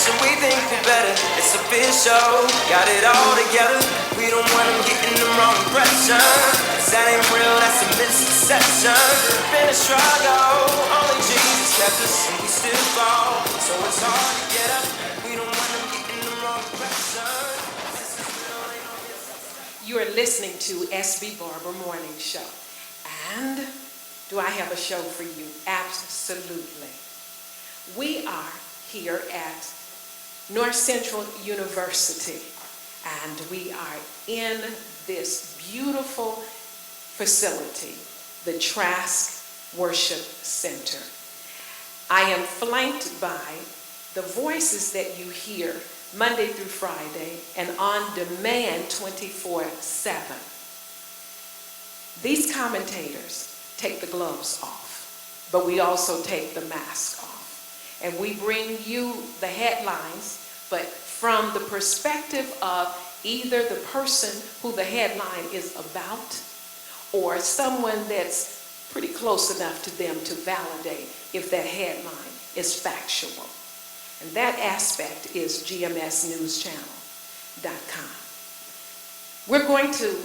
and we think we're better. It's official, got it all together. We don't want them getting the wrong impression. That ain't real, that's a misconception. Been a struggle, only Jesus kept us, and we still fall. So it's hard to get up. We don't want them getting the wrong impression. This is real, ain't no misconception. You are listening to SB Barber Morning Show. And do I have a show for you? Absolutely. We are here at North Central University, and we are in this beautiful facility, the Trask Worship Center. I am flanked by the voices that you hear Monday through Friday and on demand 24/7. These commentators take the gloves off, but we also take the mask off. And we bring you the headlines, but from the perspective of either the person who the headline is about or someone that's pretty close enough to them to validate if that headline is factual. And that aspect is gmsnewschannel.com. We're going to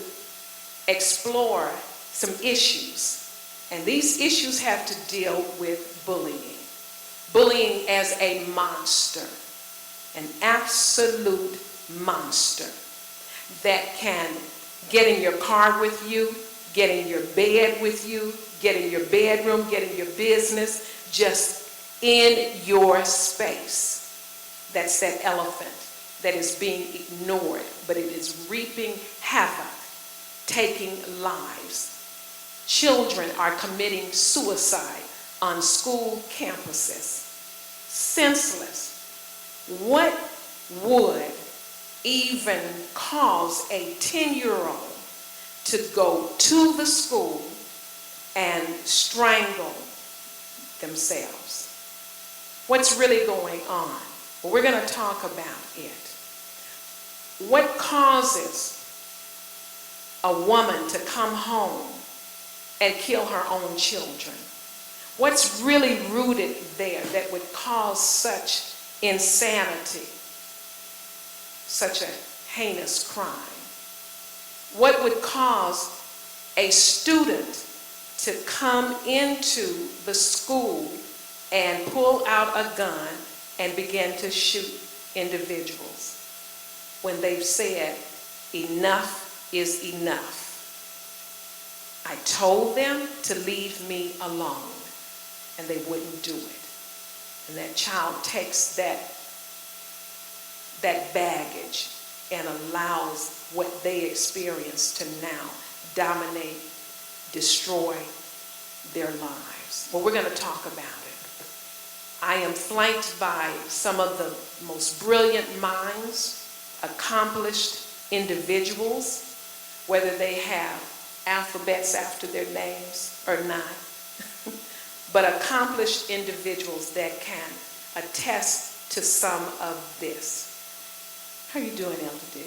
explore some issues, and these issues have to deal with bullying. Bullying as a monster, an absolute monster that can get in your car with you, get in your bed with you, get in your bedroom, get in your business, just in your space. That's that elephant that is being ignored, but it is reaping havoc, taking lives. Children are committing suicide on school campuses. Senseless. What would even cause a 10-year-old to go to the school and strangle themselves? What's really going on? Well, we're going to talk about it. What causes a woman to come home and kill her own children? What's really rooted there that would cause such insanity, such a heinous crime? What would cause a student to come into the school and pull out a gun and begin to shoot individuals when they've said, enough is enough? I told them to leave me alone, and they wouldn't do it. And that child takes that baggage and allows what they experience to now dominate, destroy their lives. Well, we're going to talk about it. I am flanked by some of the most brilliant minds, accomplished individuals, whether they have alphabets after their names or not, but accomplished individuals that can attest to some of this. How are you doing, Elder D?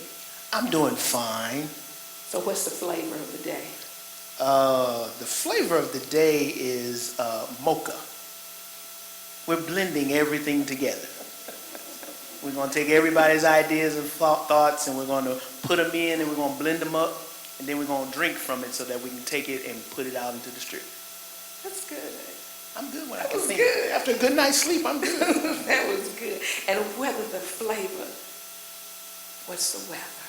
I'm doing fine. So what's the flavor of the day? The flavor of the day is mocha. We're blending everything together. We're going to take everybody's ideas and thoughts, and we're going to put them in, and we're going to blend them up, and then we're going to drink from it so that we can take it and put it out into the street. That's good. I'm good when I can think. After a good night's sleep, I'm good. That was good. And whether the flavor, what's the weather?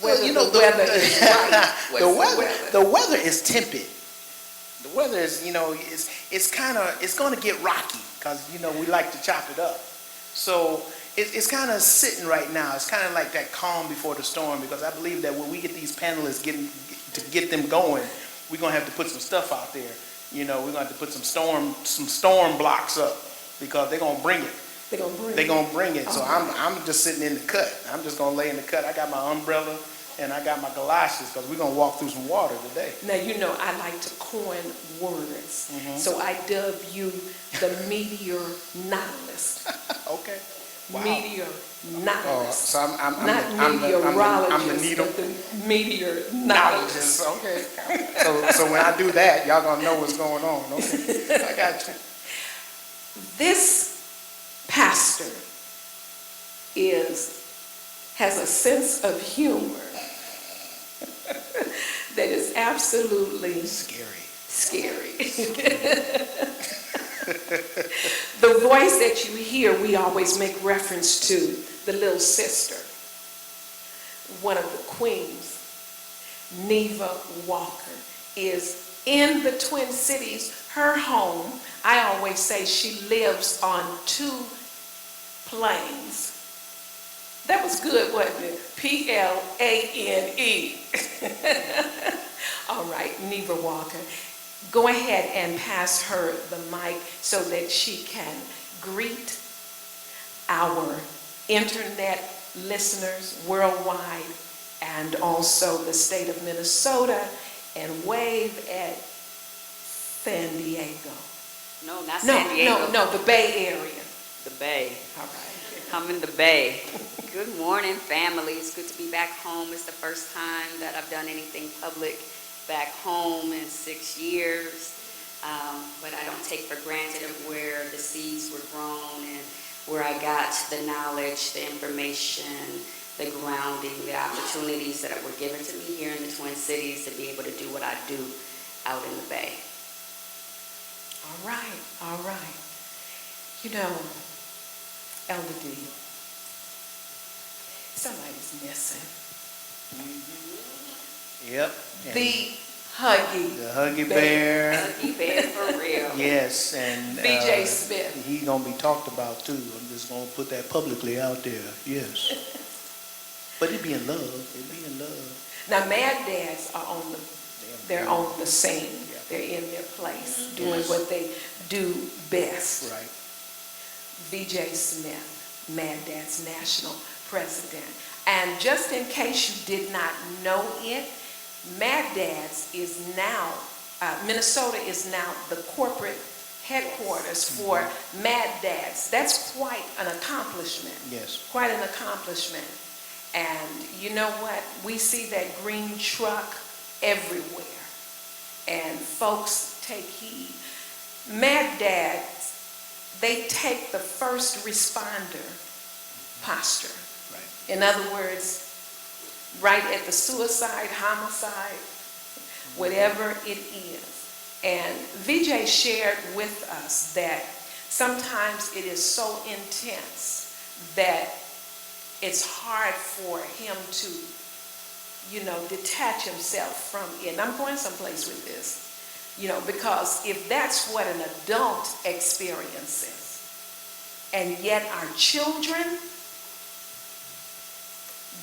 Well, you know, the weather is right. The weather is tempered. The weather is, you know, it's going to get rocky because, you know, we like to chop it up. So it's kind of sitting right now. It's kind of like that calm before the storm, because I believe that when we get these panelists to get them going, we're going to have to put some stuff out there. You know, we're going to have to put some storm blocks up, because they're going to bring it. They're going to bring it. So I'm just sitting in the cut. I'm just going to lay in the cut. I got my umbrella and I got my galoshes, because we're going to walk through some water today. Now, you know, I like to coin words. So I dub you the meteor novelist. Okay. Wow. Meteor novelist. So I'm the needle. But the meteor novelist. Okay. So when I do that, y'all going to know what's going on. Okay. I got you. This pastor has a sense of humor that is absolutely scary. The voice that you hear, we always make reference to the little sister, one of the queens, Neva Walker, is in the Twin Cities. Her home, I always say she lives on 2 planes. That was good, wasn't it? Plane. All right, Neva Walker. Go ahead and pass her the mic so that she can greet our internet listeners worldwide and also the state of Minnesota and wave at San Diego. No, not San Diego. No, the Bay Area. The Bay. All right. I'm in the Bay. Good morning, family. It's good to be back home. It's the first time that I've done anything public back home in 6 years. But I don't take for granted of where the seeds were grown and where I got the knowledge, the information, the grounding, the opportunities that were given to me here in the Twin Cities to be able to do what I do out in the Bay. All right. You know, Elder D, somebody's missing. Yep. The Huggy Bear. Huggy Bear for real. Yes, and BJ Smith. He's gonna be talked about too. I'm just gonna put that publicly out there. Yes. But it'd be in love. Now, Mad Dads are on the scene. Yeah. They're in their place, doing what they do best. Right. BJ Smith, Mad Dads National President. And just in case you did not know it, Mad Dads is now, Minnesota is now the corporate headquarters for Mad Dads. That's quite an accomplishment. Yes. Quite an accomplishment. And you know what? We see that green truck everywhere. And folks take heed. Mad Dads, they take the first responder posture. Right. In other words, right at the suicide, homicide, whatever it is. And VJ shared with us that sometimes it is so intense that it's hard for him to, detach himself from it. And I'm going someplace with this, because if that's what an adult experiences, and yet our children,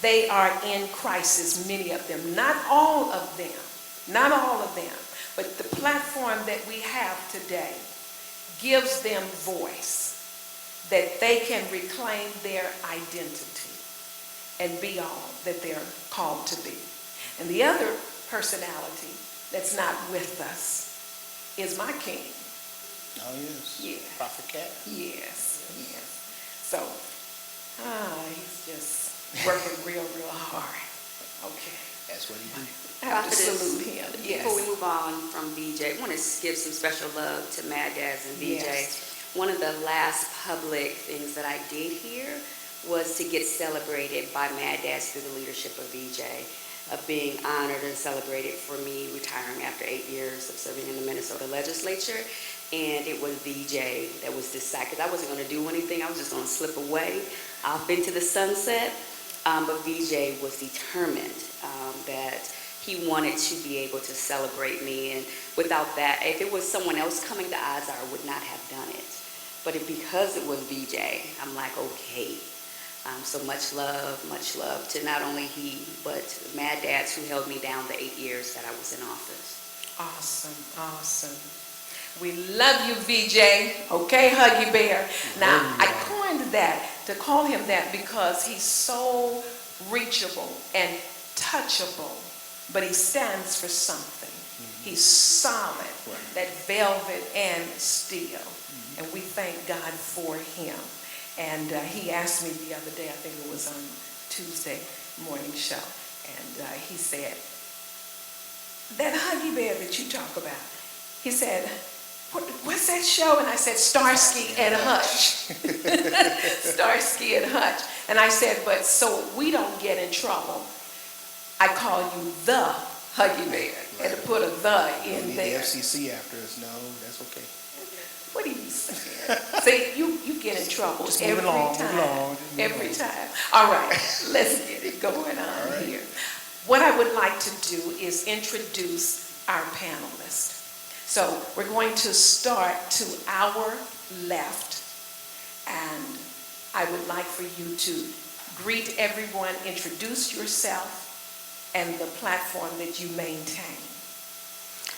they are in crisis, many of them. Not all of them, but the platform that we have today gives them voice, that they can reclaim their identity and be all that they're called to be. And the other personality that's not with us is my king. Oh, yes. Yeah. Prophet Cat. Yes. So, he's just working real hard. Okay. That's what he do. I have to salute him. Yes. Before we move on from BJ, I want to give some special love to Mad Dads and BJ. Yes. One of the last public things that I did here was to get celebrated by Mad Dads through the leadership of BJ, of being honored and celebrated for me retiring after 8 years of serving in the Minnesota legislature. And it was BJ that was decided, because I wasn't going to do anything. I was just going to slip away off into the sunset. But BJ was determined that he wanted to be able to celebrate me. And without that, if it was someone else coming, the odds are I would not have done it. But because it was BJ, I'm like, okay. So much love to not only he, but Mad Dads who held me down the 8 years that I was in office. Awesome. We love you, VJ. Okay, Huggy Bear. Now, I coined that, to call him that, because he's so reachable and touchable, but he stands for something. He's solid, that velvet and steel. And we thank God for him. And he asked me the other day, I think it was on Tuesday morning show, and he said, that Huggy Bear that you talk about, he said, What's that show? And I said, Starsky and Hutch. Starsky and Hutch. And I said, but so we don't get in trouble, I call you the Huggy Bear. And to put a the in there. The FCC after us, no, that's okay. What are you saying? See, you get in trouble Just every move along, time. move along, Every time. All right, let's get it going on here. What I would like to do is introduce our panelists. So we're going to start to our left, and I would like for you to greet everyone, introduce yourself, and the platform that you maintain.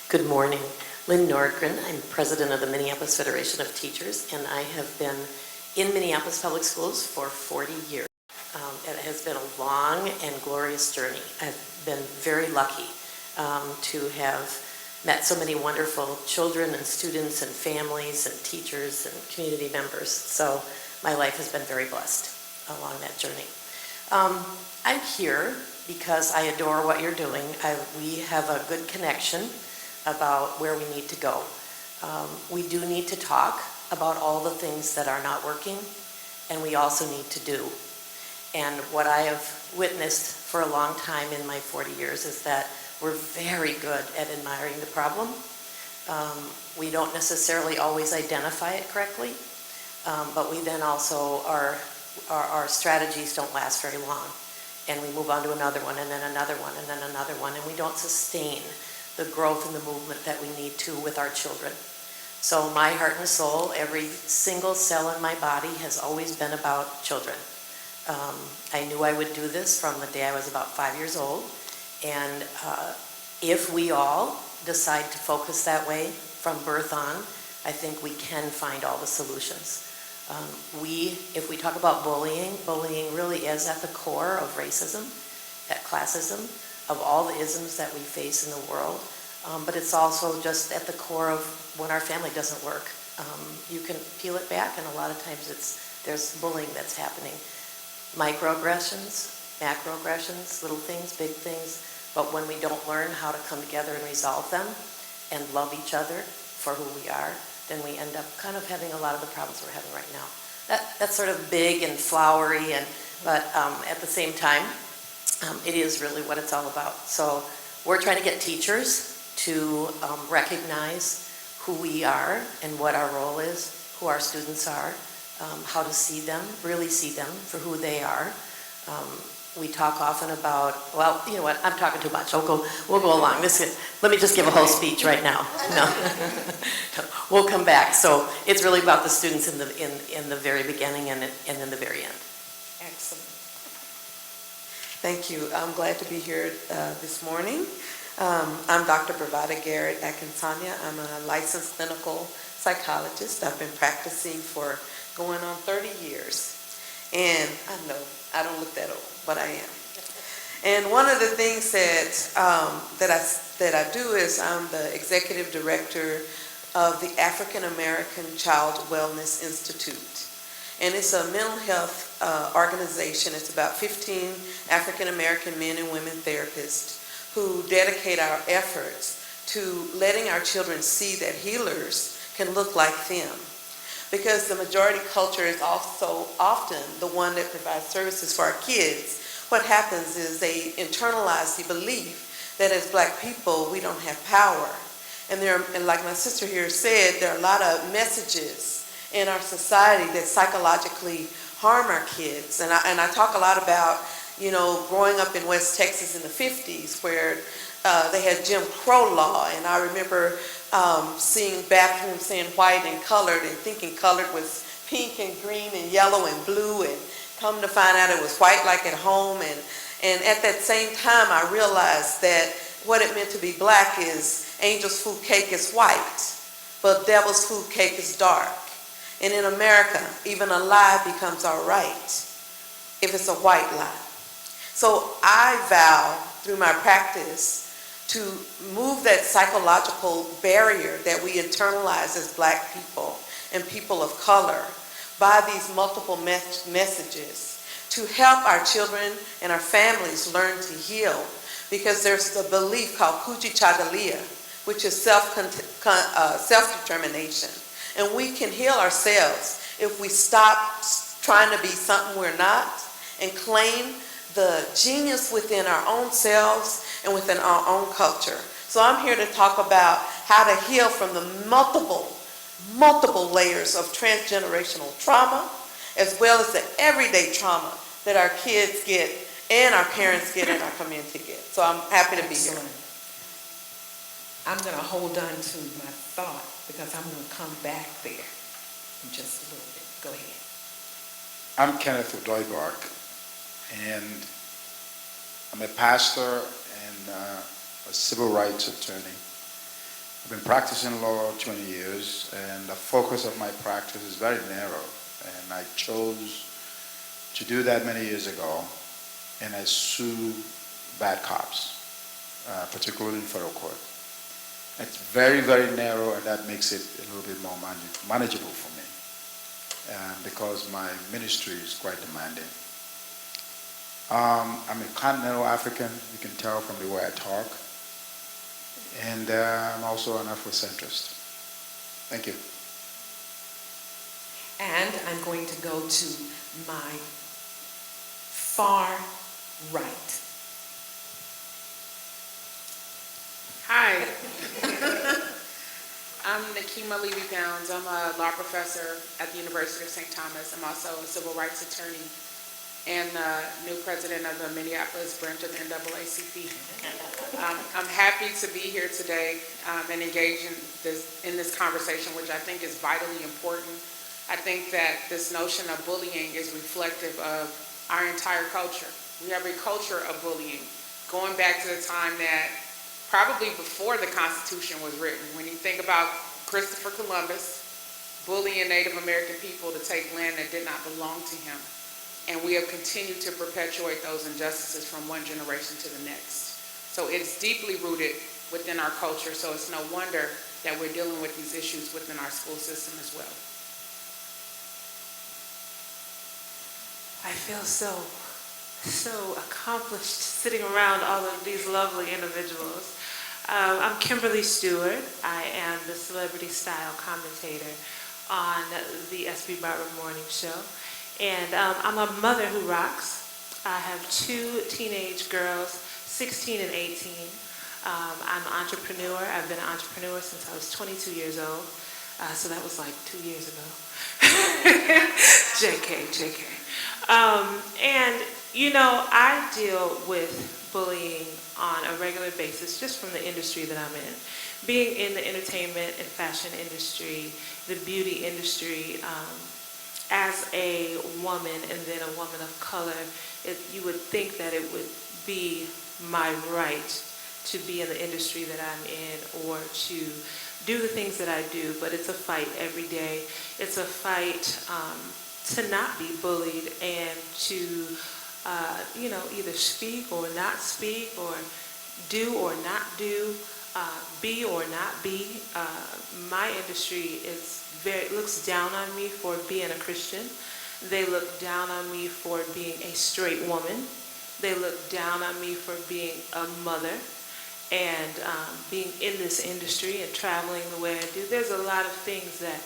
Good morning. Lynn Nordren. I'm president of the Minneapolis Federation of Teachers, and I have been in Minneapolis Public Schools for 40 years. It has been a long and glorious journey. I've been very lucky to have met so many wonderful children and students and families and teachers and community members. So my life has been very blessed along that journey. I'm here because I adore what you're doing. We have a good connection about where we need to go. We do need to talk about all the things that are not working, and we also need to do. And what I have witnessed for a long time in my 40 years is that we're very good at admiring the problem. We don't necessarily always identify it correctly, but we then also, our strategies don't last very long. And we move on to another one, and then another one, and then another one, and we don't sustain the growth and the movement that we need to with our children. So my heart and soul, every single cell in my body has always been about children. I knew I would do this from the day I was about 5 years old, and if we all decide to focus that way from birth on, I think we can find all the solutions. If we talk about bullying, bullying really is at the core of racism, at classism, of all the isms that we face in the world, but it's also just at the core of when our family doesn't work. You can peel it back, and a lot of times there's bullying that's happening. Microaggressions, macroaggressions, little things, big things, but when we don't learn how to come together and resolve them and love each other for who we are, then we end up kind of having a lot of the problems we're having right now. That's sort of big and flowery, but at the same time, it is really what it's all about. So we're trying to get teachers to recognize who we are and what our role is, who our students are, how to see them, really see them for who they are. We talk often about, well, you know what, I'm talking too much. We'll go along. Let me just give a whole speech right now. No, we'll come back. So it's really about the students in the very beginning and in the very end. Excellent. Thank you. I'm glad to be here this morning. I'm Dr. BraVada Garrett-Akinsanya. I'm a licensed clinical psychologist. I've been practicing for going on 30 years. And I know, I don't look that old, but I am. And one of the things that I do is I'm the executive director of the African American Child Wellness Institute. And it's a mental health organization. It's about 15 African American men and women therapists who dedicate our efforts to letting our children see that healers can look like them. Because the majority culture is also often the one that provides services for our kids. What happens is they internalize the belief that as Black people, we don't have power. And like my sister here said, there are a lot of messages in our society that psychologically harm our kids. And I talk a lot about, you know, growing up in West Texas in the 50s where they had Jim Crow law. And I remember seeing bathrooms saying white and colored and thinking colored was pink and green and yellow and blue, and come to find out it was white like at home. And at that same time I realized that what it meant to be Black is angel's food cake is white, but devil's food cake is dark. And in America, even a lie becomes all right if it's a white lie. So I vow through my practice to move that psychological barrier that we internalize as Black people and people of color by these multiple messages to help our children and our families learn to heal. Because there's the belief called Kuchi Chagalia, which is self-determination. And we can heal ourselves if we stop trying to be something we're not and claim the genius within our own selves and within our own culture. So I'm here to talk about how to heal from the multiple layers of transgenerational trauma, as well as the everyday trauma that our kids get and our parents get and our community get. So I'm happy to be here. Excellent. I'm going to hold on to my thought because I'm going to come back there in just a little bit. Go ahead. I'm Kenneth Udoibok, and I'm a pastor and a civil rights attorney. I've been practicing law 20 years, and the focus of my practice is very narrow, and I chose to do that many years ago, and I sue bad cops, particularly in federal court. It's very, very narrow, and that makes it a little bit more manageable for me, because my ministry is quite demanding. I'm a continental African, you can tell from the way I talk, and I'm also an Afrocentrist. Thank you. And I'm going to go to my far right. Hi. I'm Nekima Levy-Pounds. I'm a law professor at the University of St. Thomas. I'm also a civil rights attorney and new president of the Minneapolis branch of the NAACP. I'm happy to be here today and engage in this conversation, which I think is vitally important. I think that this notion of bullying is reflective of our entire culture. We have a culture of bullying going back to the time that probably before the Constitution was written. When you think about Christopher Columbus bullying Native American people to take land that did not belong to him. And we have continued to perpetuate those injustices from one generation to the next. So it's deeply rooted within our culture, so it's no wonder that we're dealing with these issues within our school system as well. I feel so accomplished sitting around all of these lovely individuals. I'm Kimberly Steward. I am the celebrity style commentator on the Barber morning show. And I'm a mother who rocks. I have 2 teenage girls, 16 and 18. I'm an entrepreneur. I've been an entrepreneur since I was 22 years old. So that was like 2 years ago. JK. And, you know, I deal with bullying on a regular basis just from the industry that I'm in. Being in the entertainment and fashion industry, the beauty industry, as a woman and then a woman of color, you would think that it would be my right to be in the industry that I'm in or to do the things that I do, but it's a fight every day. It's a fight to not be bullied and to, either speak or not speak or do or not do, be or not be. My industry looks down on me for being a Christian. They look down on me for being a straight woman. They look down on me for being a mother and being in this industry and traveling the way I do. There's a lot of things that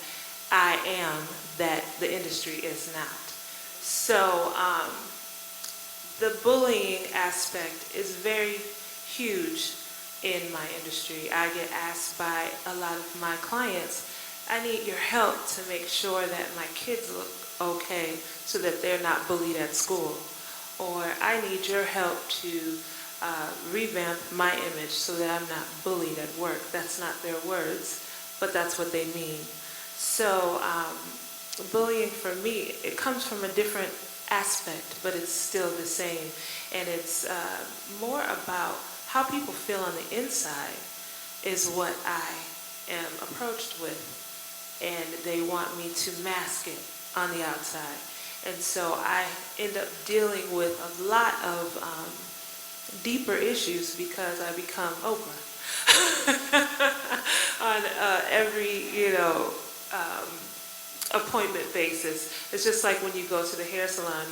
I am that the industry is not. So the bullying aspect is very huge in my industry. I get asked by a lot of my clients, I need your help to make sure that my kids look okay so that they're not bullied at school. Or I need your help to revamp my image so that I'm not bullied at work. That's not their words, but that's what they mean. So bullying for me, it comes from a different aspect, but it's still the same. And it's more about how people feel on the inside is what I am approached with. And they want me to mask it on the outside. And so I end up dealing with a lot of deeper issues because I become Oprah on every, appointment basis. It's just like when you go to the hair salon,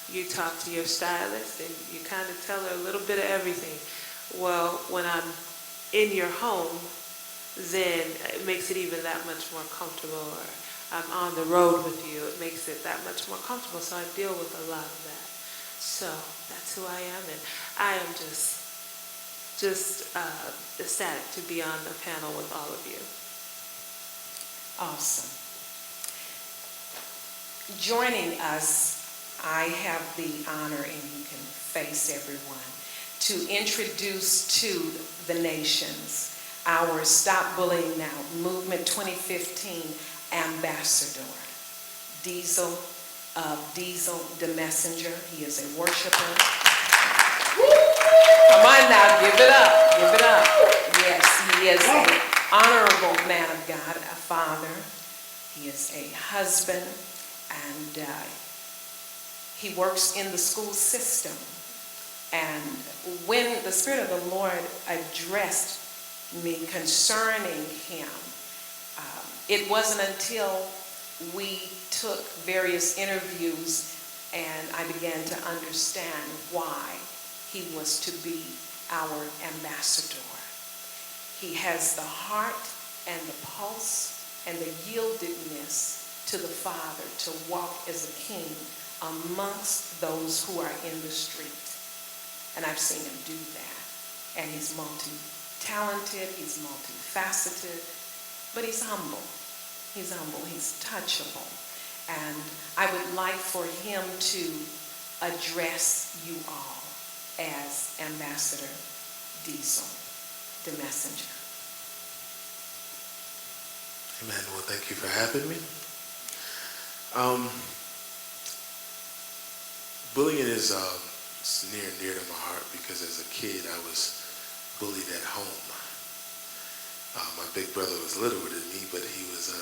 you talk to your stylist and you kind of tell her a little bit of everything. Well, when I'm in your home, then it makes it even that much more comfortable. Or I'm on the road with you, it makes it that much more comfortable. So I deal with a lot of that. So that's who I am, and I am just ecstatic to be on the panel with all of you. Awesome. Joining us, I have the honor, and you can face everyone, to introduce to the nations our Stop Bullying Now Movement 2015 Ambassador, Dezal of Dezal the Messenger. He is a worshiper. Come on now, give it up, give it up. Yes, he is an honorable man of God, a father. He is a husband, and he works in the school system. And when the Spirit of the Lord addressed me concerning him, it wasn't until we took various interviews and I began to understand why he was to be our ambassador. He has the heart and the pulse and the yieldedness to the Father to walk as a king amongst those who are in the street. And I've seen him do that. And he's multi-talented, he's multifaceted, but he's humble. He's humble, he's touchable. And I would like for him to address you all as Ambassador Dezal, the messenger. Amen. Well, thank you for having me. Bullying is near and dear to my heart because as a kid I was bullied at home. My big brother was littler than me, but he was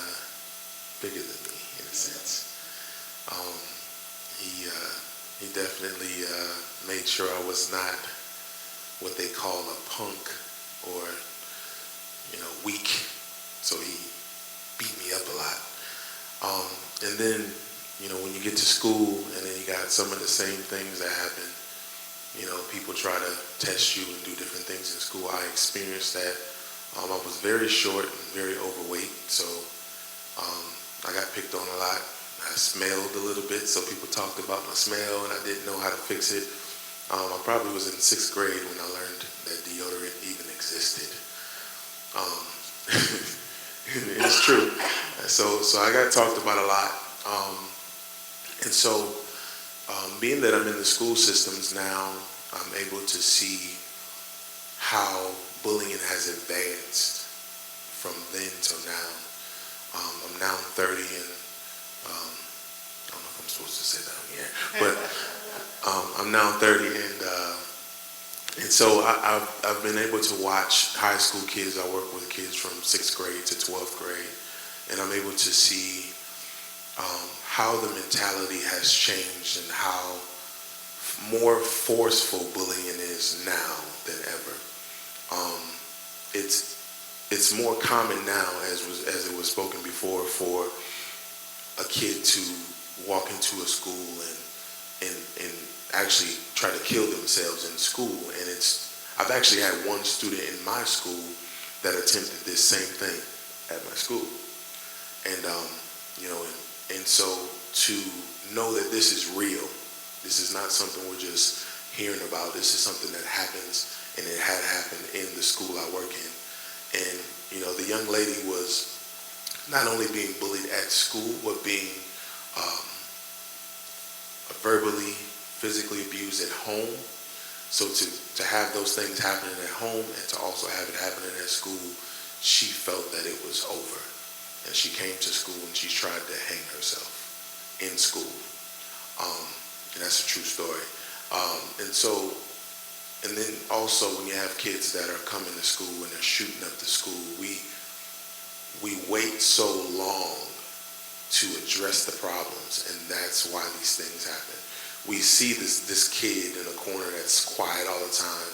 bigger than me in a sense. He definitely made sure I was not what they call a punk or, weak. So he beat me up a lot. And then, when you get to school and then you got some of the same things that happen, people try to test you and do different things in school. I experienced that. I was very short and very overweight, so I got picked on a lot. I smelled a little bit, so people talked about my smell, and I didn't know how to fix it. I probably was in 6th grade when I learned that deodorant even existed. It's true. So I got talked about a lot. And so being that I'm in the school systems now, I'm able to see how bullying has advanced from then till now. I'm now 30 and I don't know if I'm supposed to say that on here, but I'm now 30 and so I've been able to watch high school kids. I work with kids from 6th grade to 12th grade, and I'm able to see how the mentality has changed and how more forceful bullying is now than ever. It's more common now, as it was spoken before, for a kid to walk into a school and actually try to kill themselves in school. And I've actually had one student in my school that attempted this same thing at my school. And and so to know that this is real, this is not something we're just hearing about. This is something that happens, and it had happened in the school I work in. And the young lady was not only being bullied at school, but being verbally, physically abused at home. So to have those things happening at home and to also have it happening at school, she felt that it was over. And she came to school and she tried to hang herself in school. And that's a true story. And then also when you have kids that are coming to school and they're shooting up the school, we wait so long to address the problems, and that's why these things happen. We see this kid in a corner that's quiet all the time,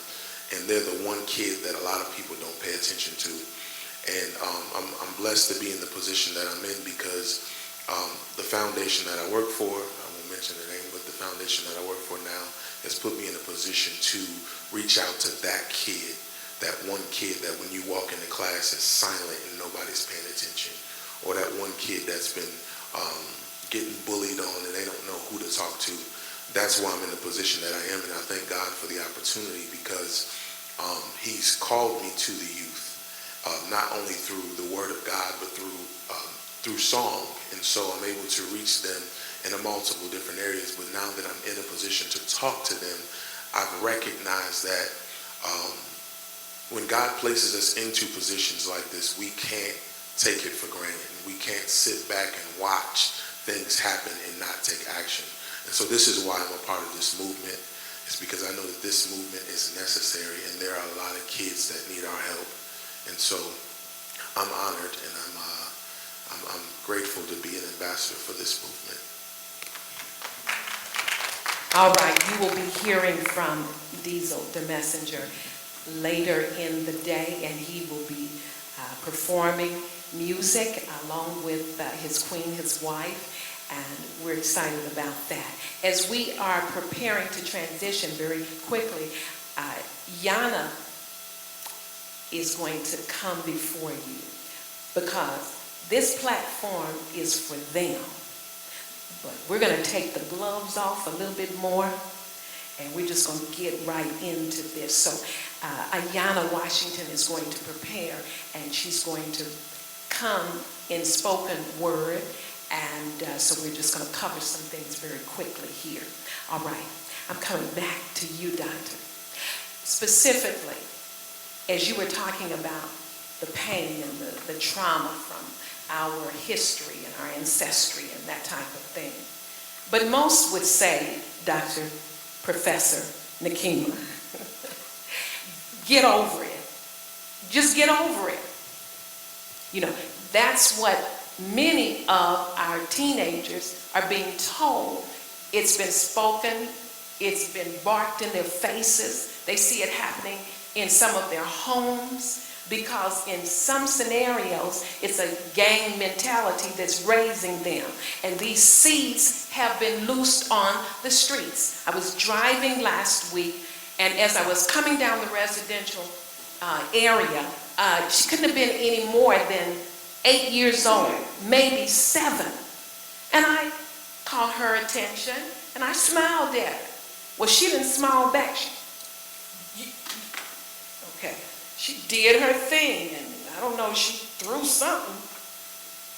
and they're the one kid that a lot of people don't pay attention to. And I'm blessed to be in the position that I'm in because the foundation that I work for, I won't mention the name, but the foundation that I work for now has put me in a position to reach out to that kid that one kid that when you walk into class is silent and nobody's paying attention, or that one kid that's been getting bullied on and they don't know who to talk to. That's why I'm in the position that I am, and I thank God for the opportunity, because he's called me to the youth, not only through the word of God, but through song. And so I'm able to reach them in a multiple different areas. But now that I'm in a position to talk to them, I've recognized that when God places us into positions like this, we can't take it for granted. We can't sit back and watch things happen and not take action. And so this is why I'm a part of this movement. It's because I know that this movement is necessary, and there are a lot of kids that need our help. And so I'm honored, and I'm grateful to be an ambassador for this movement. All right, you will be hearing from Dezal, the messenger, later in the day, and he will be performing music along with his queen, his wife, and we're excited about that. As we are preparing to transition very quickly, Yana is going to come before you, because this platform is for them. But we're going to take the gloves off a little bit more, and we're just going to get right into this. So Ayanna Washington is going to prepare, and she's going to come in spoken word, and so we're just going to cover some things very quickly here. All right, I'm coming back to you, Doctor. Specifically, as you were talking about the pain and the trauma from our history and our ancestry and that type of thing. But most would say, Dr. Professor Nekima, get over it. Just get over it. You know, that's what many of our teenagers are being told. It's been spoken, it's been barked in their faces. They see it happening in some of their homes, because in some scenarios, it's a gang mentality that's raising them. And these seeds have been loosed on the streets. I was driving last week, and as I was coming down the residential area, she couldn't have been any more than 8 years old, maybe 7. And I caught her attention, and I smiled at her. Well, she didn't smile back. She did her thing, and I don't know, she threw something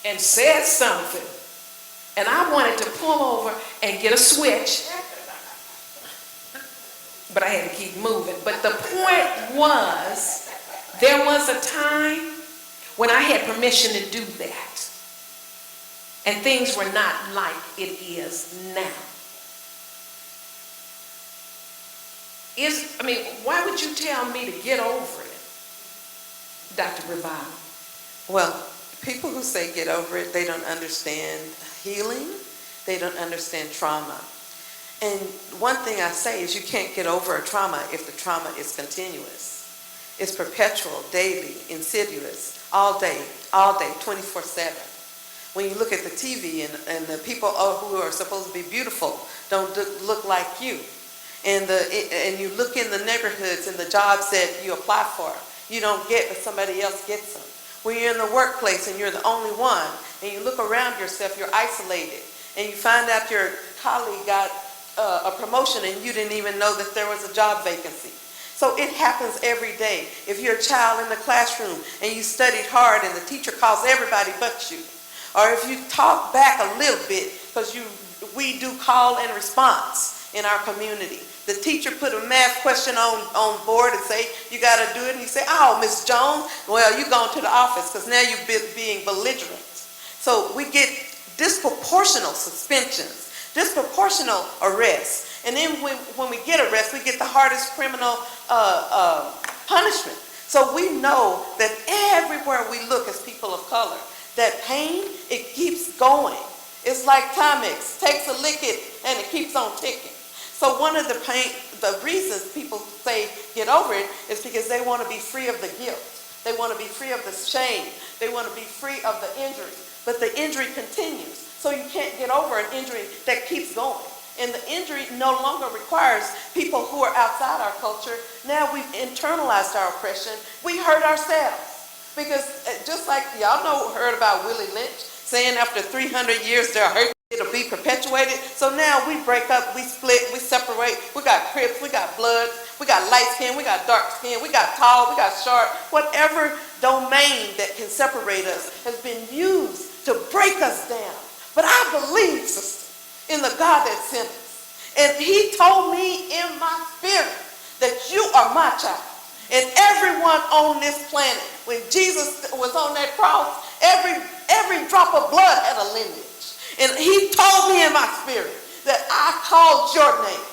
and said something. And I wanted to pull over and get a switch, but I had to keep moving. But the point was, there was a time when I had permission to do that, and things were not like it is now. Why would you tell me to get over it, Dr. BraVada? Well, people who say get over it, they don't understand healing. They don't understand trauma. And one thing I say is you can't get over a trauma if the trauma is continuous. It's perpetual, daily, insidious, all day, 24/7. When you look at the TV and the people who are supposed to be beautiful don't look like you. And you look in the neighborhoods and the jobs that you apply for, you don't get, but somebody else gets them. When you're in the workplace and you're the only one, and you look around yourself, you're isolated, and you find out your colleague got a promotion and you didn't even know that there was a job vacancy. So it happens every day. If you're a child in the classroom and you studied hard and the teacher calls everybody but you, or if you talk back a little bit, because we do call and response in our community. The teacher put a math question on board and say, you got to do it. And you say, oh, Miss Jones, well, you're going to the office because now you're being belligerent. So we get disproportional suspensions, disproportional arrests. And then when we get arrested, we get the hardest criminal punishment. So we know that everywhere we look as people of color, that pain, it keeps going. It's like Timex, takes a licking and it keeps on ticking. So one of the reasons people say get over it is because they want to be free of the guilt. They want to be free of the shame. They want to be free of the injury. But the injury continues. So you can't get over an injury that keeps going And the injury no longer requires people who are outside our culture. Now we've internalized our oppression. We hurt ourselves. Because just like y'all heard about Willie Lynch saying after 300 years their hurt, it'll be perpetuated. So now we break up, we split, we separate. We got Crips, we got Bloods, we got light skin, we got dark skin, we got tall, we got short. Whatever domain that can separate us has been used to break us down. But I believe, sister, in the God that sent us. And he told me in my spirit that you are my child. And everyone on this planet, when Jesus was on that cross, every drop of blood had a lineage. And he told me in my spirit that I called your name,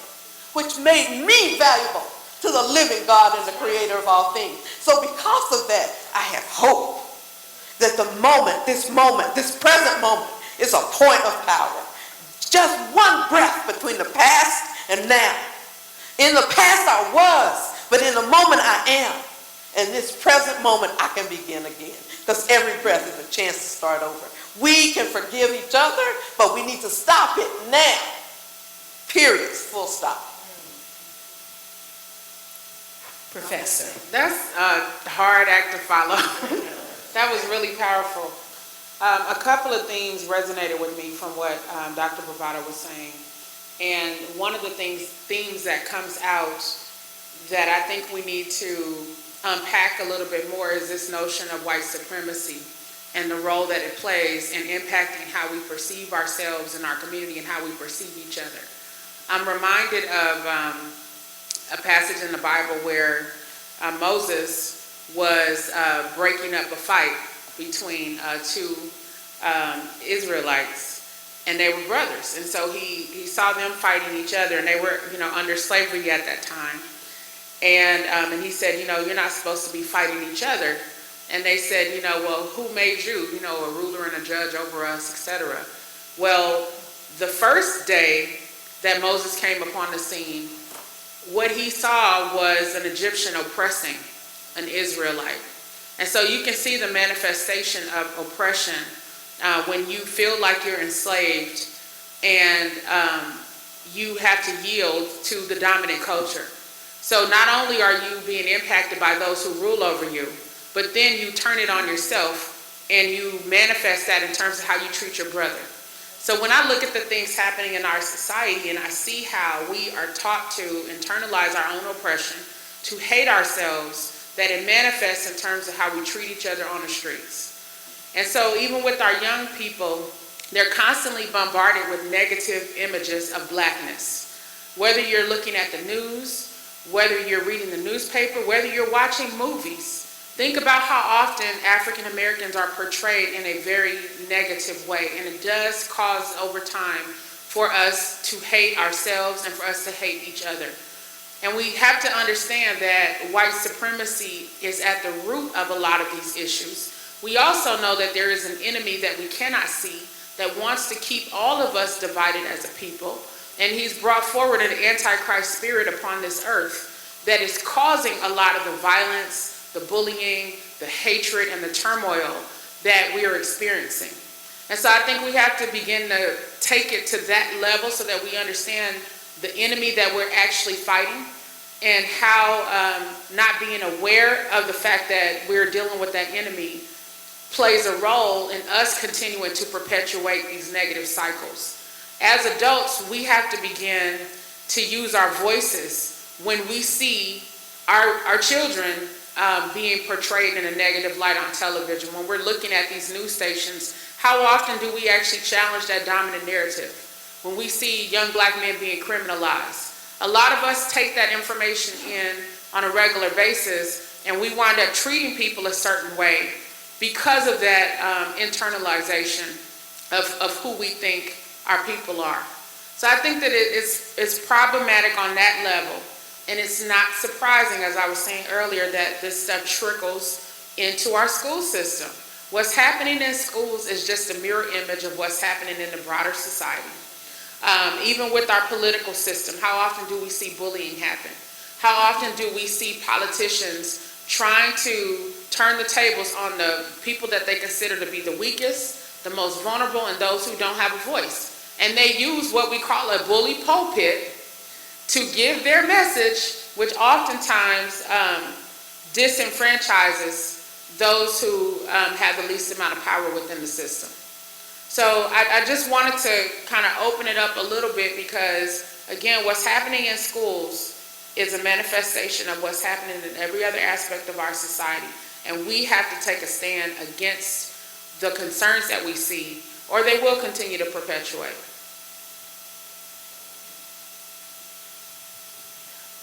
which made me valuable to the living God and the creator of all things. So because of that, I have hope that this present moment is a point of power. Just one breath between the past and now. In the past I was, but in the moment I am. In this present moment I can begin again. Because every breath is a chance to start over. We can forgive each other, but we need to stop it now. Period. Full stop. Professor. That's a hard act to follow. That was really powerful. A couple of things resonated with me from what Dr. BraVada was saying. And one of the themes that comes out that I think we need to unpack a little bit more is this notion of white supremacy and the role that it plays in impacting how we perceive ourselves in our community and how we perceive each other. I'm reminded of a passage in the Bible where Moses was breaking up a fight between two Israelites, and they were brothers. And so he saw them fighting each other, and they were, under slavery at that time. And he said, you're not supposed to be fighting each other. And they said, well, who made you, a ruler and a judge over us, etc. Well, the first day that Moses came upon the scene, what he saw was an Egyptian oppressing an Israelite. And so you can see the manifestation of oppression when you feel like you're enslaved and you have to yield to the dominant culture. So not only are you being impacted by those who rule over you, but then you turn it on yourself and you manifest that in terms of how you treat your brother. So when I look at the things happening in our society and I see how we are taught to internalize our own oppression, to hate ourselves, that it manifests in terms of how we treat each other on the streets. And so even with our young people, they're constantly bombarded with negative images of blackness. Whether you're looking at the news, whether you're reading the newspaper, whether you're watching movies, think about how often African Americans are portrayed in a very negative way. And it does cause over time for us to hate ourselves and for us to hate each other. And we have to understand that white supremacy is at the root of a lot of these issues. We also know that there is an enemy that we cannot see that wants to keep all of us divided as a people. And he's brought forward an antichrist spirit upon this earth that is causing a lot of the violence, the bullying, the hatred, and the turmoil that we are experiencing. And so I think we have to begin to take it to that level so that we understand the enemy that we're actually fighting and how not being aware of the fact that we're dealing with that enemy plays a role in us continuing to perpetuate these negative cycles. As adults, we have to begin to use our voices when we see our children being portrayed in a negative light on television. When we're looking at these news stations, how often do we actually challenge that dominant narrative? When we see young black men being criminalized, a lot of us take that information in on a regular basis and we wind up treating people a certain way because of that internalization of who we think our people are. So I think that it's problematic on that level. And it's not surprising, as I was saying earlier, that this stuff trickles into our school system. What's happening in schools is just a mirror image of what's happening in the broader society. Even with our political system, how often do we see bullying happen? How often do we see politicians trying to turn the tables on the people that they consider to be the weakest, the most vulnerable, and those who don't have a voice? And they use what we call a bully pulpit to give their message, which oftentimes disenfranchises those who have the least amount of power within the system. So I just wanted to kind of open it up a little bit because, again, what's happening in schools is a manifestation of what's happening in every other aspect of our society. And we have to take a stand against the concerns that we see, or they will continue to perpetuate.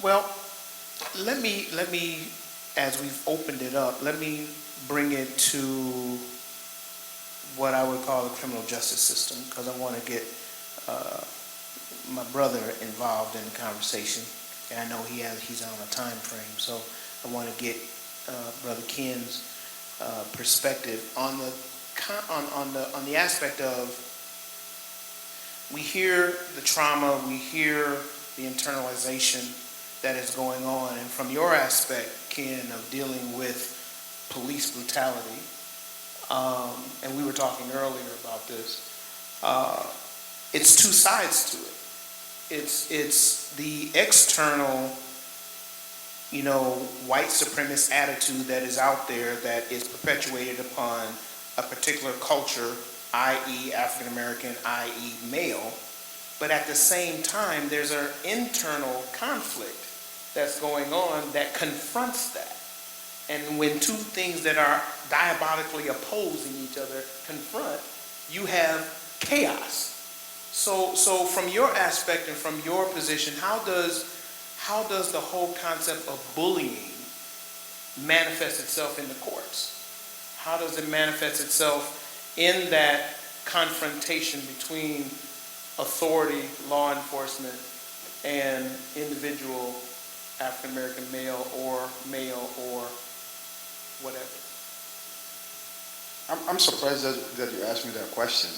Well, let me, as we've opened it up, let me bring it to what I would call the criminal justice system, because I want to get my brother involved in the conversation, and I know he's on a time frame, so I want to get Brother Ken's perspective on the aspect of, we hear the trauma, we hear the internalization that is going on, and from your aspect, Ken, of dealing with police brutality, and we were talking earlier about this, it's two sides to it. It's the external, white supremacist attitude that is out there that is perpetuated upon a particular culture, i.e. African American, i.e. male, but at the same time, there's an internal conflict that's going on that confronts that. And when two things that are diabolically opposing each other confront, you have chaos. So from your aspect and from your position, how does the whole concept of bullying manifest itself in the courts? How does it manifest itself in that confrontation between authority, law enforcement, and individual African American male or whatever? I'm surprised that you asked me that question.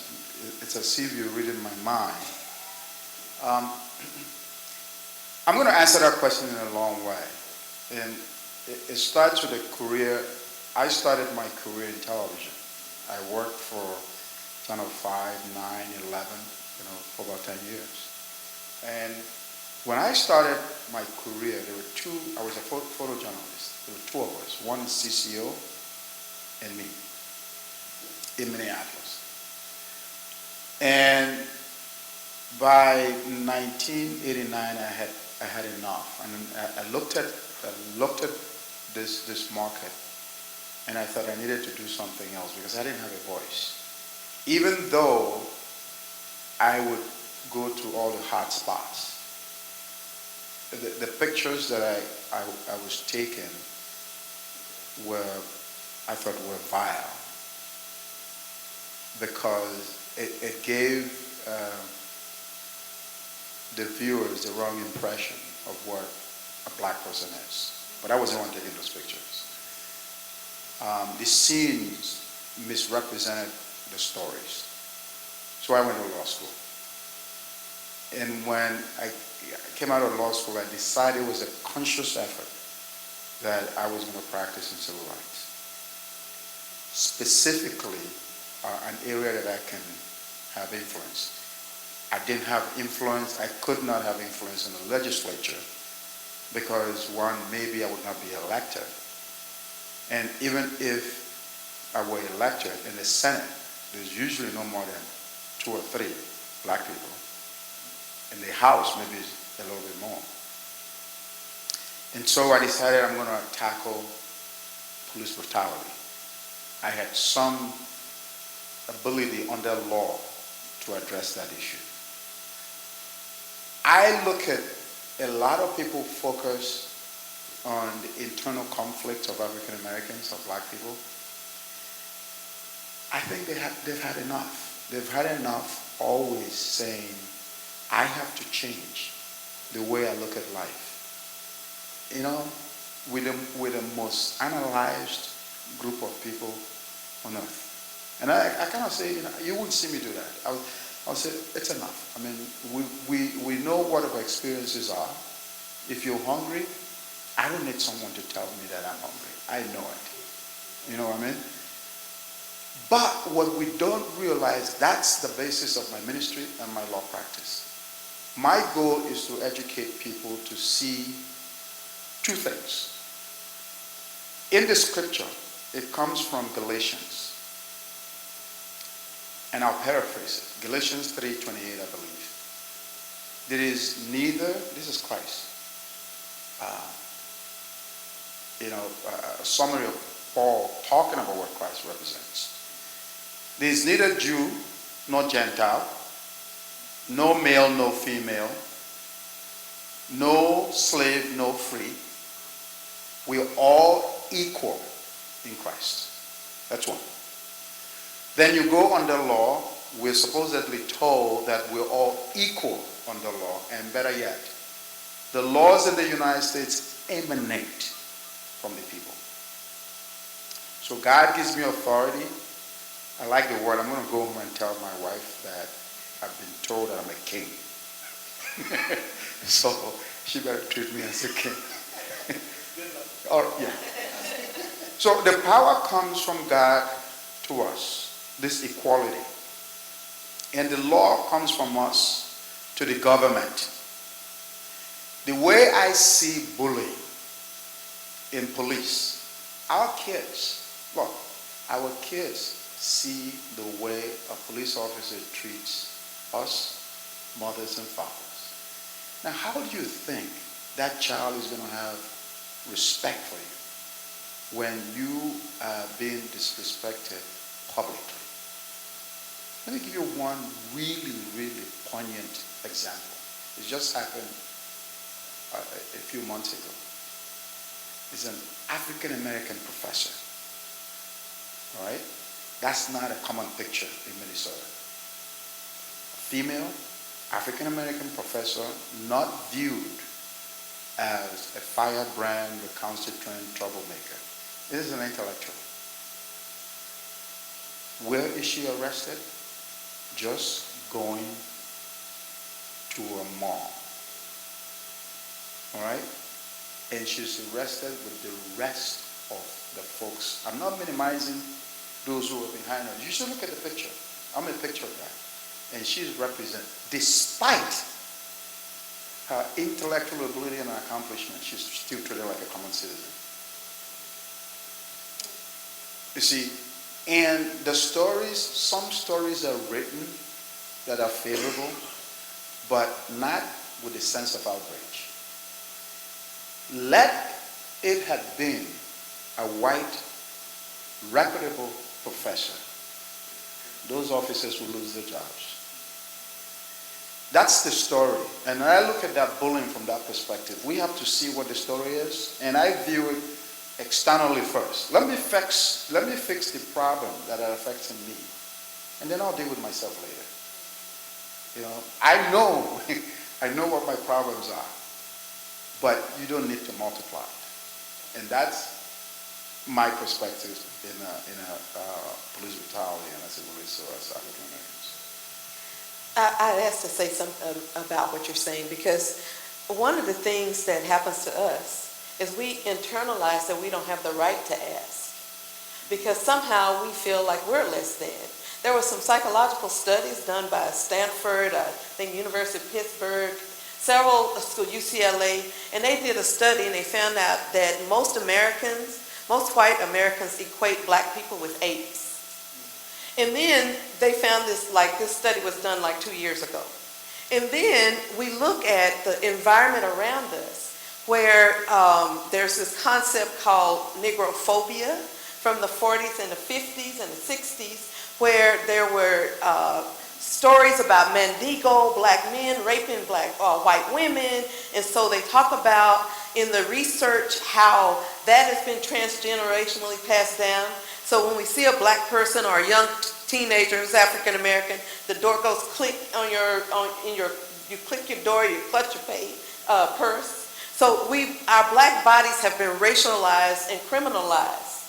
It's as if you're reading my mind. I'm going to answer that question in a long way. And it starts with a career. I started my career in television. I worked for Channel 5, 9, 11, for about 10 years. And when I started my career, I was a photojournalist. There were two of us, one in CCO and me in Minneapolis. And by 1989, I had enough. And I looked at this market, and I thought I needed to do something else because I didn't have a voice. Even though I would go to all the hot spots, the pictures that I was taking I thought were vile, because it gave the viewers the wrong impression of what a black person is. But I wasn't the one taking those pictures. The scenes misrepresented the stories. So I went to law school. And when I came out of law school, I decided it was a conscious effort that I was going to practice in civil rights. Specifically, an area that I can have influence. I didn't have influence, I could not have influence in the legislature because, one, maybe I would not be elected. And even if I were elected in the Senate, there's usually no more than 2 or 3 black people. In the House, maybe a little bit more. And so I decided I'm going to tackle police brutality. I had some ability under law to address that issue. I look at a lot of people focus on the internal conflicts of African Americans, of black people. I think they've had enough. They've had enough always saying, I have to change the way I look at life. With the most analyzed group of people on earth. And I kind of say, you wouldn't see me do that. I'll say, it's enough. I mean, we know what our experiences are. If you're hungry, I don't need someone to tell me that I'm hungry. I know it. You know what I mean? But what we don't realize, that's the basis of my ministry and my law practice. My goal is to educate people to see two things. In the scripture, it comes from Galatians. And I'll paraphrase it. Galatians 3:28, I believe. There is neither, this is Christ, a summary of Paul talking about what Christ represents. There is neither Jew nor Gentile, no male, no female, no slave, no free. We are all equal in Christ. That's one. Then you go under law, we're supposedly told that we're all equal under law, and better yet, the laws in the United States emanate from the people. So God gives me authority. I like the word. I'm going to go home and tell my wife that I've been told that I'm a king. So she better treat me as a king. Yeah. So the power comes from God to us, this equality. And the law comes from us to the government. The way I see bullying in police, our kids see the way a police officer treats us, mothers and fathers. Now, how do you think that child is going to have respect for you when you are being disrespected publicly? Let me give you one really, really poignant example. It just happened a few months ago. It's an African-American professor. All right? That's not a common picture in Minnesota. A female African-American professor, not viewed as a firebrand, recalcitrant troublemaker. This is an intellectual. Where is she arrested? Just going to a mall. All right? And she's arrested with the rest of the folks. I'm not minimizing those who are behind her. You should look at the picture. I'm a picture guy. And she's represented. Despite her intellectual ability and accomplishment, she's still treated like a common citizen. You see, and the stories, some stories are written that are favorable, but not with a sense of outrage. Let it have been a white, reputable professor, those officers will lose their jobs. That's the story. And I look at that bullying from that perspective. We have to see what the story is, and I view it externally first. Let me fix the problem that are affecting me, and then I'll deal with myself later. I know what my problems are, but you don't need to multiply it. And that's my perspective in police brutality and as it relates to us African Americans. I'd ask to say something about what you're saying, because one of the things that happens to us is we internalize that we don't have the right to ask, because somehow we feel like we're less than. There were some psychological studies done by Stanford, I think University of Pittsburgh, several schools, UCLA, and they did a study and they found out that most white Americans equate black people with apes. And then they found this study was done 2 years ago. And then we look at the environment around us, where there's this concept called Negrophobia from the 40s and the 50s and the 60s, where there were stories about Mandingo, black men raping white women. And so they talk about in the research how that has been transgenerationally passed down. So when we see a black person or a young teenager who's African American, the door goes click you click your door, you clutch your purse. So our black bodies have been racialized and criminalized.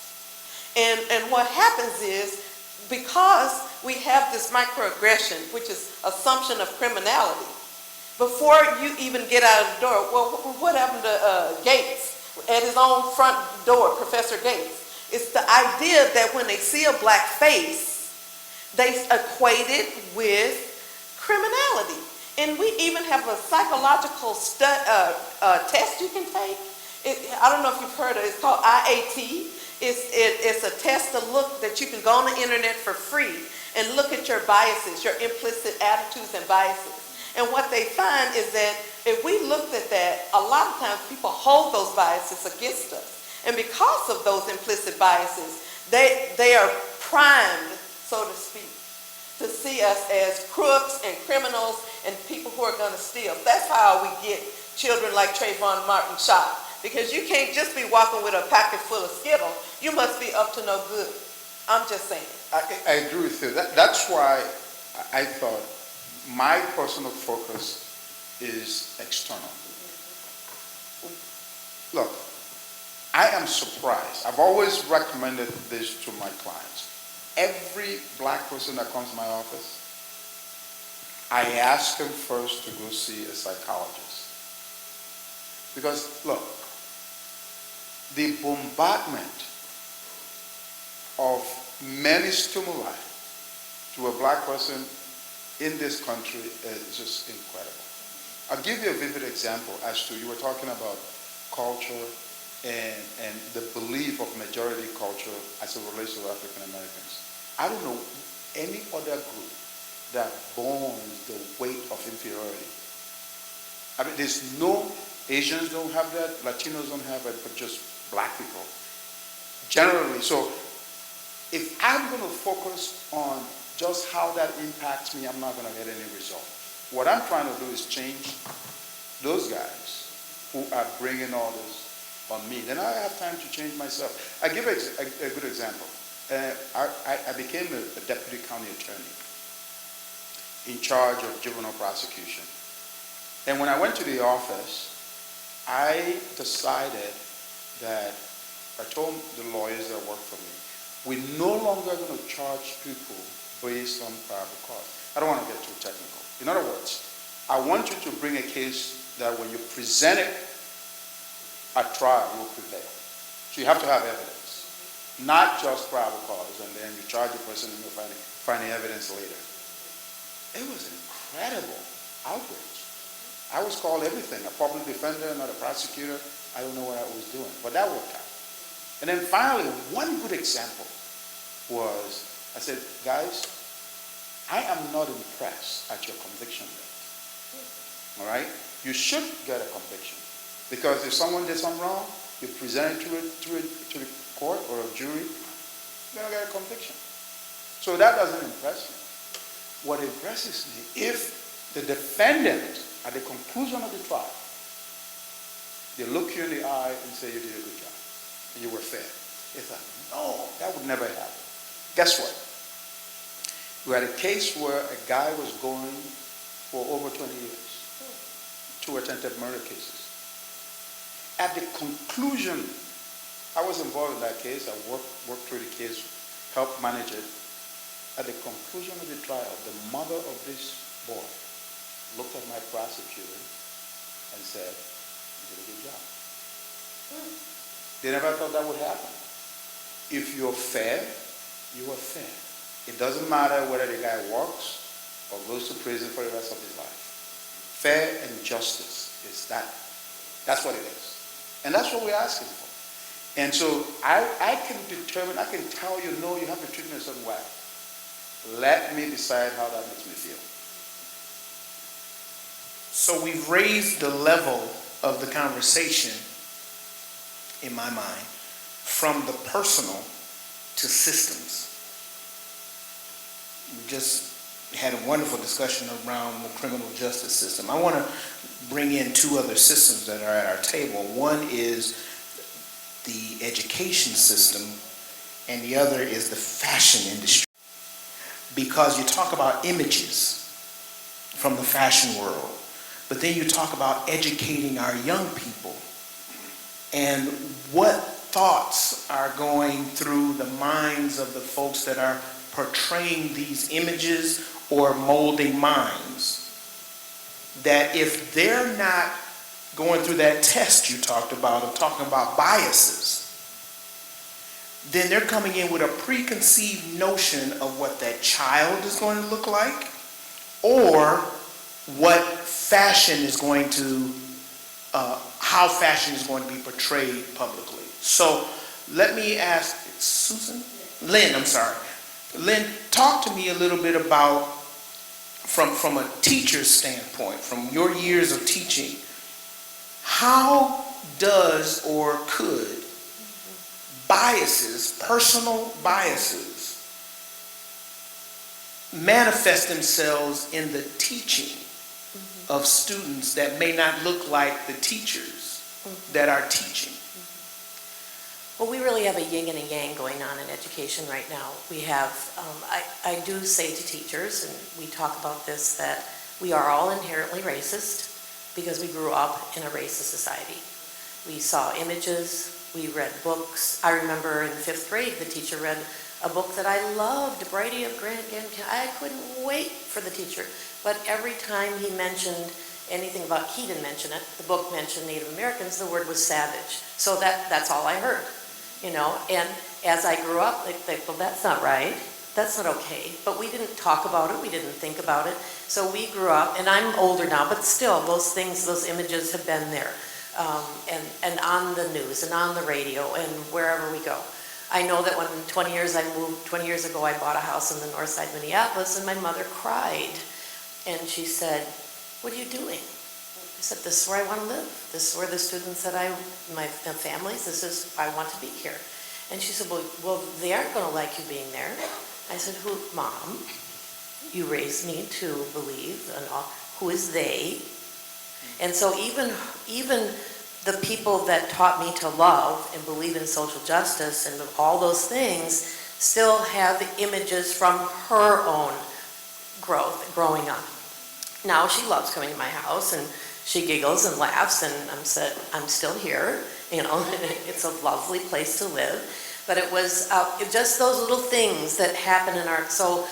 And what happens is, because we have this microaggression, which is assumption of criminality, before you even get out of the door, well, what happened to Gates at his own front door, Professor Gates? It's the idea that when they see a black face, they equate it with criminality. And we even have a psychological test you can take. I don't know if you've heard of it. It's called IAT. It's a test to look that you can go on the internet for free and look at your biases, your implicit attitudes and biases. And what they find is that if we looked at that, a lot of times people hold those biases against us. And because of those implicit biases, they are primed, so to speak, to see us as crooks and criminals and people who are going to steal. That's how we get children like Trayvon Martin shot. Because you can't just be walking with a pocket full of Skittles. You must be up to no good. I'm just saying. I agree with you. That's why I thought my personal focus is external. Look, I am surprised. I've always recommended this to my clients. Every black person that comes to my office, I ask them first to go see a psychologist. Because, look, the bombardment of many stimuli to a black person in this country is just incredible. I'll give you a vivid example as to, you were talking about culture and the belief of majority culture as it relates to African Americans. I don't know any other group that borns the weight of inferiority. I mean, there's no, Asians don't have that, Latinos don't have it, but just black people. Generally, so if I'm going to focus on just how that impacts me, I'm not going to get any result. What I'm trying to do is change those guys who are bringing all this on me. Then I have time to change myself. I give a good example. I became a deputy county attorney in charge of juvenile prosecution. And when I went to the office, I decided that I told the lawyers that work for me, we're no longer going to charge people based on probable cause. I don't want to get too technical. In other words, I want you to bring a case that when you present it at trial, you will prevail. So you have to have evidence, not just probable cause, and then you charge the person and you'll find the evidence later. It was an incredible outrage. I was called everything, a public defender, not a prosecutor. I don't know what I was doing, but that worked out. And then finally, one good example was, I said, guys, I am not impressed at your conviction rate. All right? You should get a conviction. Because if someone did something wrong, you present it to the court or a jury, you're going to get a conviction. So that doesn't impress me. What impresses me, if the defendant, at the conclusion of the trial, they look you in the eye and say you did a good job, and you were fair. It's like, no, that would never happen. Guess what? We had a case where a guy was going for over 20 years, 2 attempted murder cases. At the conclusion, I was involved in that case. I worked through the case, helped manage it. At the conclusion of the trial, the mother of this boy looked at my prosecutor and said, you did a good job. They never thought that would happen. If you're fair, you are fair. It doesn't matter whether the guy works or goes to prison for the rest of his life. Fair and justice is that. That's what it is. And that's what we're asking for. And so I can determine, I can tell you, no, you have to treat me a certain way. Let me decide how that makes me feel. So we've raised the level of the conversation, in my mind, from the personal to systems. We just had a wonderful discussion around the criminal justice system. I want to bring in 2 other systems that are at our table. One is the education system, and the other is the fashion industry. Because you talk about images from the fashion world, but then you talk about educating our young people and what thoughts are going through the minds of the folks that are portraying these images or molding minds, that if they're not going through that test you talked about of talking about biases, then they're coming in with a preconceived notion of what that child is going to look like, or what fashion is going to, how fashion is going to be portrayed publicly. So let me ask Lynn, I'm sorry. Lynn, talk to me a little bit about, from a teacher's standpoint, from your years of teaching, how does or could biases, personal biases, manifest themselves in the teaching of students that may not look like the teachers that are teaching? Well, we really have a yin and a yang going on in education right now. We have, I do say to teachers, and we talk about this, that we are all inherently racist because we grew up in a racist society. We saw images, we read books. I remember in 5th grade, the teacher read a book that I loved, Brady of Grant. I couldn't wait for the teacher. But every time he mentioned anything about, he didn't mention it, the book mentioned Native Americans, the word was savage. So that's all I heard, you know. And as I grew up, they think, well, that's not right. That's not okay. But we didn't talk about it. We didn't think about it. So we grew up, and I'm older now, but still, those things, those images have been there. And on the news and on the radio and wherever we go. I know that when 20 years ago, I bought a house in the north side of Minneapolis, and my mother cried. And she said, "What are you doing?" I said, "This is where I want to live. This is where the students that my families, this is, I want to be here." And she said, well, they aren't going to like you being there. I said, Mom, you raised me to believe, and who is they? And so even the people that taught me to love and believe in social justice and all those things still have images from her own growing up. Now she loves coming to my house, and she giggles and laughs, and I'm still here, you know. It's a lovely place to live. But it was just those little things that happen in our, so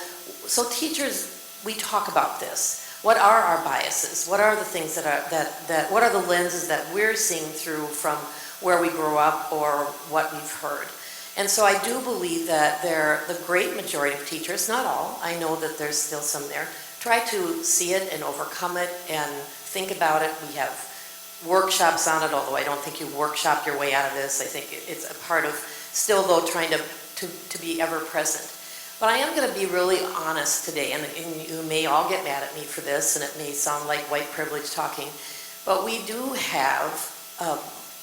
teachers, we talk about this. What are our biases? What are the things that what are the lenses that we're seeing through from where we grew up or what we've heard? And so I do believe that the great majority of teachers, not all, I know that there's still some there, try to see it and overcome it and think about it. We have workshops on it, although I don't think you workshop your way out of this. I think it's a part of still, though, trying to be ever present. But I am going to be really honest today, and you may all get mad at me for this, and it may sound like white privilege talking, but we do have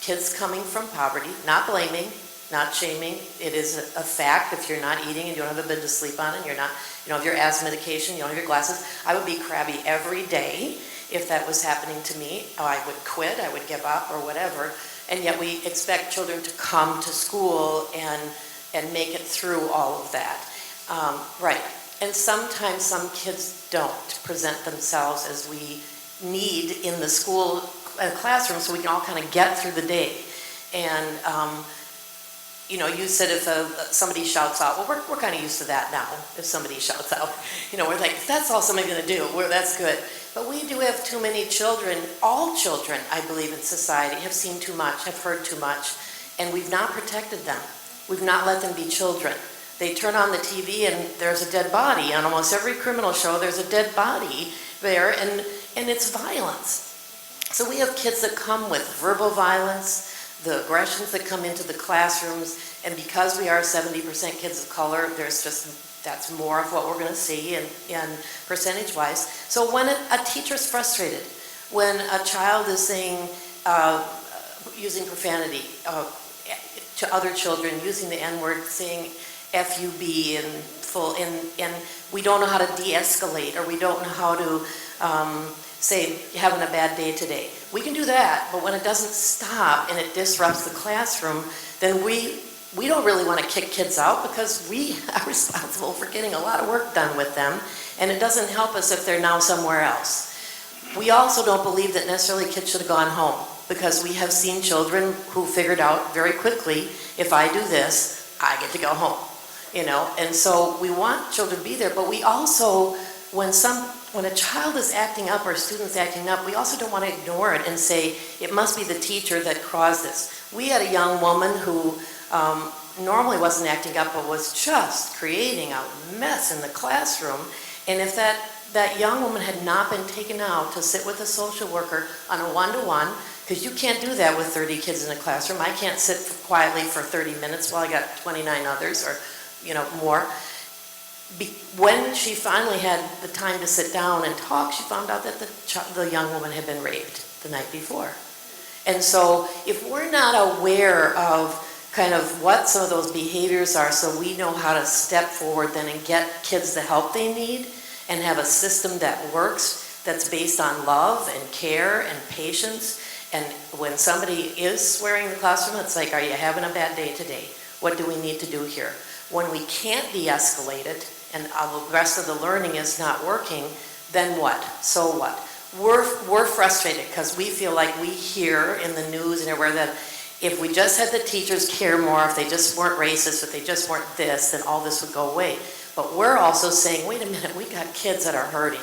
kids coming from poverty, not blaming, not shaming. It is a fact. If you're not eating and you don't have a bed to sleep on, and you don't have your asthma medication, you don't have your glasses, I would be crabby every day if that was happening to me. I would quit, I would give up, or whatever. And yet we expect children to come to school and make it through all of that. Right. And sometimes some kids don't present themselves as we need in the school classroom, so we can all kind of get through the day. And you said if somebody shouts out, well, we're kind of used to that now. If somebody shouts out, we're like, that's all somebody's going to do. That's good. But we do have too many children. All children, I believe, in society have seen too much, have heard too much, and we've not protected them. We've not let them be children. They turn on the TV and there's a dead body. On almost every criminal show, there's a dead body there, and it's violence. So we have kids that come with verbal violence, the aggressions that come into the classrooms, and because we are 70% kids of color, that's more of what we're going to see and percentage-wise. So when a teacher's frustrated, when a child is saying, using profanity to other children, using the N-word, saying FUB and we don't know how to de-escalate, or we don't know how to say, having a bad day today. We can do that, but when it doesn't stop and it disrupts the classroom, then we don't really want to kick kids out, because we are responsible for getting a lot of work done with them, and it doesn't help us if they're now somewhere else. We also don't believe that necessarily kids should have gone home, because we have seen children who figured out very quickly, if I do this, I get to go home. And so we want children to be there, but we also, when a child is acting up or a student's acting up, we also don't want to ignore it and say, it must be the teacher that caused this. We had a young woman who normally wasn't acting up, but was just creating a mess in the classroom. And if that young woman had not been taken out to sit with a social worker on a one-to-one, because you can't do that with 30 kids in a classroom. I can't sit quietly for 30 minutes while I got 29 others or, more. When she finally had the time to sit down and talk, she found out that the young woman had been raped the night before. And so if we're not aware of kind of what some of those behaviors are, so we know how to step forward then and get kids the help they need and have a system that works, that's based on love and care and patience. And when somebody is swearing in the classroom, it's like, are you having a bad day today? What do we need to do here? When we can't de-escalate it and the rest of the learning is not working, then what? So what? We're frustrated because we feel like we hear in the news and everywhere that if we just had the teachers care more, if they just weren't racist, if they just weren't this, then all this would go away. But we're also saying, wait a minute, we got kids that are hurting.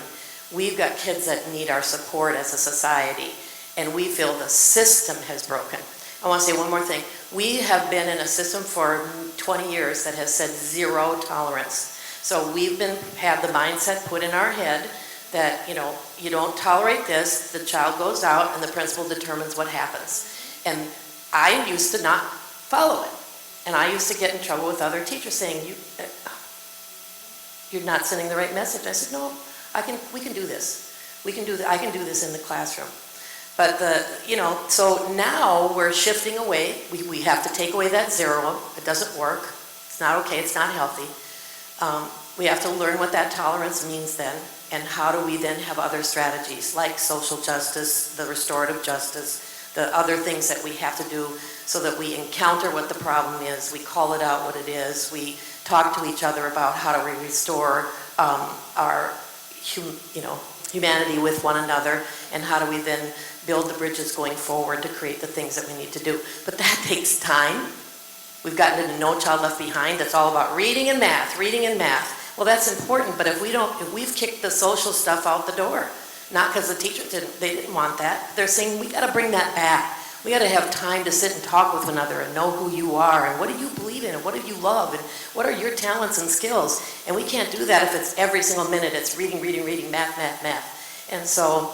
We've got kids that need our support as a society, and we feel the system has broken. I want to say one more thing. We have been in a system for 20 years that has said zero tolerance. So we've had the mindset put in our head that, you don't tolerate this, the child goes out and the principal determines what happens. And I used to not follow it. And I used to get in trouble with other teachers saying, you're not sending the right message. I said, no, we can do this. I can do this in the classroom. But so now we're shifting away. We have to take away that zero. It doesn't work. It's not okay. It's not healthy. We have to learn what that tolerance means then, and how do we then have other strategies like social justice, the restorative justice, the other things that we have to do so that we encounter what the problem is, we call it out what it is, we talk to each other about how do we restore our humanity with one another, and how do we then build the bridges going forward to create the things that we need to do. But that takes time. We've gotten into No Child Left Behind. That's all about reading and math, reading and math. Well, that's important, but if we've kicked the social stuff out the door, not because the teachers didn't want that. They're saying we got to bring that back. We got to have time to sit and talk with one another and know who you are and what do you believe in and what do you love and what are your talents and skills. And we can't do that if it's every single minute it's reading, reading, reading, math, math, math. And so,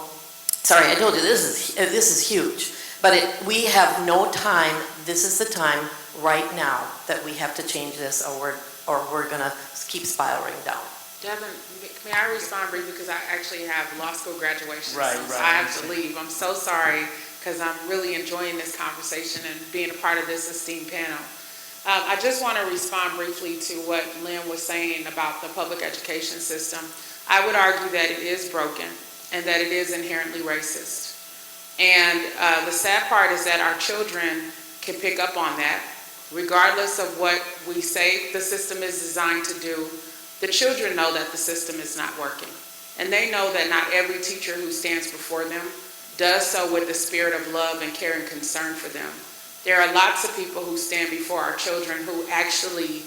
sorry, I told you this is huge. But we have no time. This is the time right now that we have to change this, or we're going to keep spiraling down. Devin, may I respond briefly because I actually have law school graduation. Right. So I have to leave. I'm so sorry because I'm really enjoying this conversation and being a part of this esteemed panel. I just want to respond briefly to what Lynn was saying about the public education system. I would argue that it is broken and that it is inherently racist. And the sad part is that our children can pick up on that. Regardless of what we say the system is designed to do, the children know that the system is not working. And they know that not every teacher who stands before them does so with the spirit of love and care and concern for them. There are lots of people who stand before our children who actually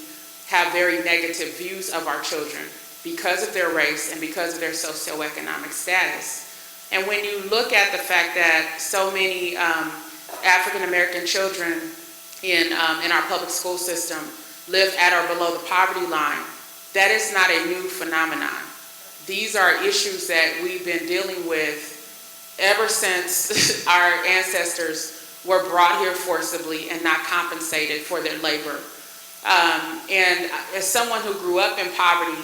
have very negative views of our children because of their race and because of their socioeconomic status. And when you look at the fact that so many African American children in our public school system live at or below the poverty line, that is not a new phenomenon. These are issues that we've been dealing with ever since our ancestors were brought here forcibly and not compensated for their labor. And as someone who grew up in poverty,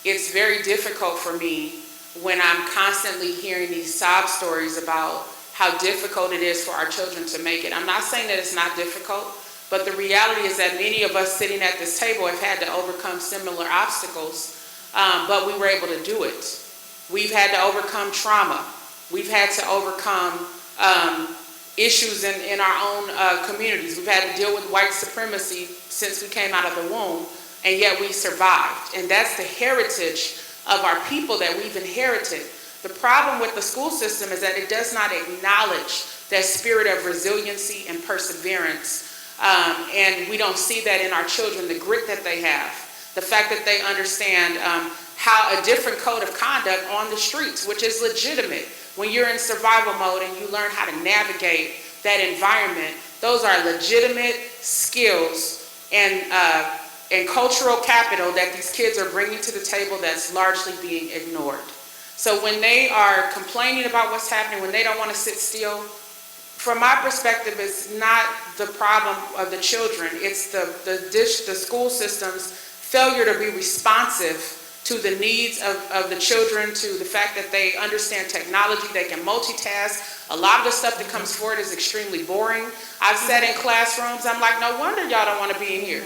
it's very difficult for me when I'm constantly hearing these sob stories about how difficult it is for our children to make it. I'm not saying that it's not difficult, but the reality is that many of us sitting at this table have had to overcome similar obstacles, but we were able to do it. We've had to overcome trauma. We've had to overcome issues in our own communities. We've had to deal with white supremacy since we came out of the womb, and yet we survived. And that's the heritage of our people that we've inherited. The problem with the school system is that it does not acknowledge that spirit of resiliency and perseverance. And we don't see that in our children, the grit that they have, the fact that they understand how a different code of conduct on the streets, which is legitimate. When you're in survival mode and you learn how to navigate that environment, those are legitimate skills and cultural capital that these kids are bringing to the table that's largely being ignored. So when they are complaining about what's happening, when they don't want to sit still, from my perspective, it's not the problem of the children. It's the school system's failure to be responsive to the needs of the children, to the fact that they understand technology, they can multitask. A lot of the stuff that comes forward is extremely boring. I've sat in classrooms, I'm like, no wonder y'all don't want to be in here.